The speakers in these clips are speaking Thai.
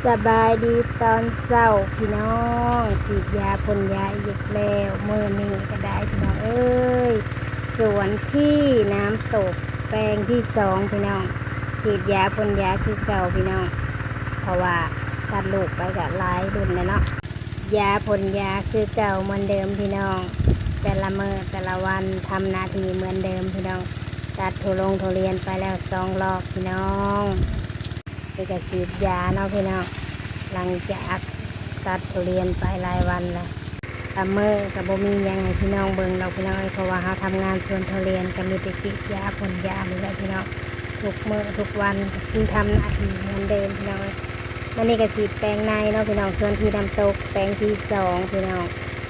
สบายดีตอนเช้าพี่น้องฉีดยาพ่นยาอีกแล้วมื้อนี้ก็ได้พี่น้องเอ้ยสวนที่น้ำตกแปลงที่สองพี่น้องฉีดยาพ่นยาคือเก่าพี่น้องเพราะว่าตัดลูกไปกับหลายรุ่นเลยเนาะยาพ่นยาคือเก่าเหมือนเดิมพี่น้องแต่ละมื้อแต่ละวันทำหน้าที่เหมือนเดิมพี่น้องตัดทุเรียนไปแล้ว2 รอบพี่น้องไปกระฉีดยาเนาะพี่น้องหลังจากตัดทุเรียนไปหลายวันแล้วแต่เมื่อกับบ่มียังไงพี่น้องเบิ่งเราพี่น้องเพราะว่าเขาทำงานสวนทุเรียนก็มีแต่ฉีดยาพ่นยานี่แหละพี่น้องทุกมื้อทุกวันคือทำหน้าที่เหมือนเดิมพี่น้องวันนี้ก็ฉีดแปลงในเนาะพี่น้องส่วนที่น้ำตกแปลงที่สองพี่น้อง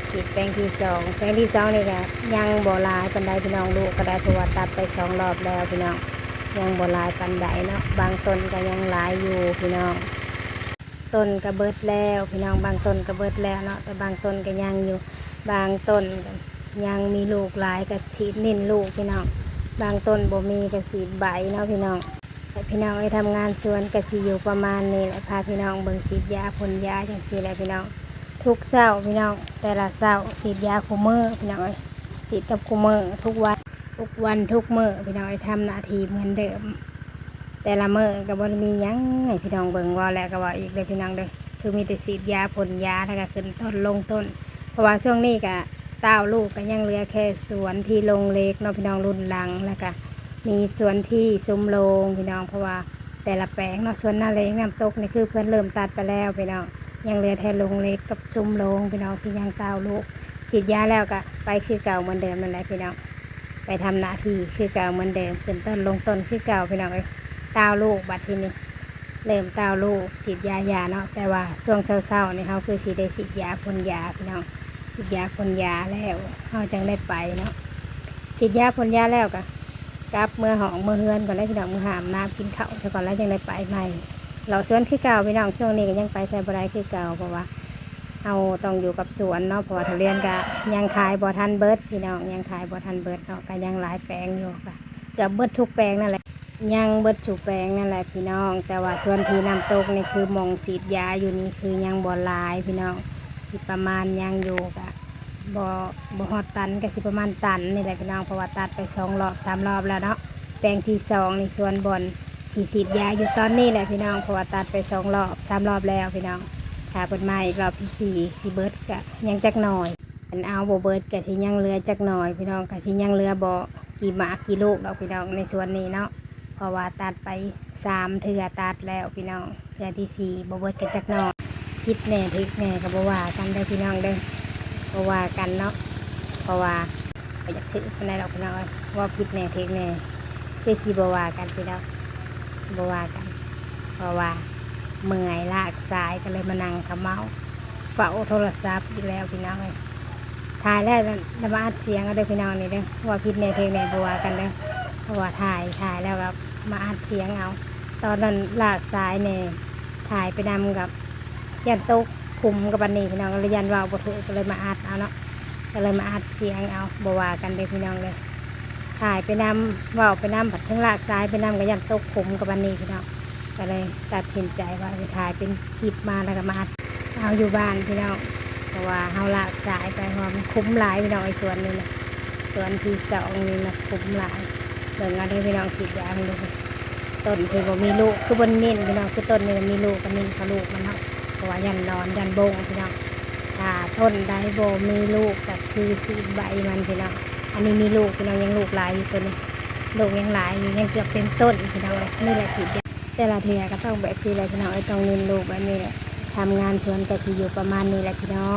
ฉีดแปลงที่สองแปลงที่สองนี่ก็ยังบ่หลายปานใดพี่น้องลูกก็ได้เพราะว่าตัดไป2 รอบแล้วพี่น้องยังบ่หลายปานใดเนาะบางต้นก็ยังหลายอยู่พี่น้องต้นก็เบิดแล้วพี่น้องบางต้นก็เบิดแล้วเนาะแต่บางต้นก็ยังอยู่บางต้นก็ยังมีลูกหลายก็ฉีดเน้นลูกพี่น้องบางต้นบ่มีก็ฉีดใบเนาะพี่น้องแต่พี่น้องไปทำงานสวนก็สิอยู่ประมาณนี้แหละพาพี่น้องเบิ่งฉีดยาพ่นยาจังซี่แหละพี่น้องทุกเช้าพี่น้องแต่ละเช้าฉีดยาคุมื้อพี่น้องฉีดกับคุมื้อทุกวันทุกมื้อพี่น้องทำหน้าที่เหมือนเดิมแต่ละมื้อก็บ่มีหยังให้พี่น้องเบิ่งว่าแล้วก็ว่าอีกเลยพี่น้องเด้อคือมีแต่ฉีดยาพ่นยาแล้วก็ขึ้นต้นลงต้นเพราะว่าช่วงนี้ก็เต้าลูกก็ยังเหลือแค่สวนที่ลงเล็กเนาะพี่น้องรุ่นหลังแล้วก็มีสวนที่ซุ้มโรงพี่น้องเพราะว่าแต่ละแปลงเนาะสวนหน้าเล็กน้ำตกนี่คือเพื่อนเริ่มตัดไปแล้วพี่น้องยังเหลือแค่ลงเล็กกับซุ้มโรงพี่น้องที่ยังเต้าลูกฉีดยาแล้วก็ไปคือเก่าเหมือนเดิมนั่นแหละพี่น้องไปทำหน้าที่คือเก่าเหมือนเดิมขึ้นต้นลงต้นคือเก่าพี่น้องเต้าลูกบัดทีนี้เริ่มเต้าลูกฉีดยาเนาะแต่ว่าช่วงเช้านี่เขาคือฉีดได้ฉีดยาพ่นยาพี่น้องฉีดยาพ่นยาแล้วเขาจังได้ไปเนาะฉีดยาพ่นยาแล้วก็กลับเมื่อหองเมื่อเฮือนก่อนแล้วพี่น้องมือหามน้ำกินข้าวซะก่อนแล้วจังได้ไปใหม่เราสวนคือเก่าพี่น้องช่วงนี้ก็ยังไปใส่บะไรคือเก่าเพราะว่าเราต้องอยู่กับสวนเนาะเพราะว่าทุเรียนก็ยังขายบ่ทันเบิดพี่น้องยังขายบ่ทันเบิดเนาะก็ยังหลายแปลงอยู่ค่ะเกือบเบิดทุกแปลงนั่นแหละยังเบิดถูกแปลงนั่นแหละพี่น้องแต่ว่าส่วนที่น้ำตกนี่คือมองฉีดยาอยู่นี่คือยังบ่หลายพี่น้องสิประมาณยังอยู่กะบ่ฮอดตันก็สิประมาณตันนี่แหละพี่น้องเพราะว่าตัดไป2 รอบ 3 รอบแล้วเนาะแปลงที่สองนี่ส่วนบนที่ฉีดยาอยู่ตอนนี้แหละพี่น้องเพราะว่าตัดไป2 รอบ 3 รอบแล้วพี่น้องถ้าเปิดมาอีกรอบที่สี่สิเบิดกะยังจักหน่อยอันเอาบ่เบิดกะสิยังเหลือจักหน่อยพี่น้องกะสิยังเหลือบ่กี่หมากกี่ลูกดอกพี่น้องในส่วนนี้เนาะเพราะว่าตัดไป3 เทื่อตัดแล้วพี่น้องเทื่อที่สี่บ่เบิดกันจักหน่อยคิดแน่ทึกแน่ก็บ่ว่ากันได้พี่น้องเด้อบ่ว่ากันเนาะเพราะว่าบ่อยากถือปานใดหรอกพี่น้องว่าผิดแน่ทึกแน่คือสิบ่ว่ากันพี่น้องบ่ว่ากันเพราะว่าเมื่อยลากสายก็เลยมานั่งขะเมาเฝ้าโทรศัพท์อีกแล้วพี่น้องถ่ายแล้วจะมาอัดเสียงก็ได้พี่น้องนี่เด้อว่าผิดแน่ทึกแน่บ่ว่ากันเด้อเพราะว่าถ่ายแล้วก็มาอัดเสียงเอาตอนนั้นลากสายเนี่ยถ่ายไปนำกับยันตกคุมกับบันนี้พี่น้องก็เลยยันว่าบ่ถูกก็เลยมาอัดเอาเนาะก็เลยมาอัดเสียงเอาบ่ว่ากันเลยพี่น้องเลยถ่ายไปนำว่าไปนำผัดทั้งลากสายไปนำกับยันตกคุมกับบันนี้พี่น้องก็เลยตัดสินใจว่าจะถ่ายเป็นคลิปมาแล้วก็มาอัดเอาอยู่บ้านพี่น้องเพราะว่าเฮาลากสายไปเพราะมันคุ้มหลายพี่น้องไอ้ส่วนนี้นะส่วนที่สองนี่นะคุ้มหลายเบิ่งเอาได้พี่น้องฉีดยาให้ดูต้นที่บ่มีลูกคือบนนิ่นพี่น้องคือต้นนี้มีลูกกันนิ่นเขาลูกมันเนาะเพราะว่ายันนอนยันบงพี่น้องถ้าต้นใดบ่มีลูกก็คือสีใบมันพี่น้องอันนี้มีลูกพี่น้องยังลูกหลายอยู่ตัวนี้ลูกยังหลายอยู่ยังเกือบเต็มต้นพี่น้องนี่แหละฉีดยาแต่ละเทื่อก็ต้องแบบนี้แหละพี่น้องไอ้ต้องนิ่นลูกแบบนี้แหละทำงานสวนก็จะอยู่ประมาณนี้แหละพี่น้อง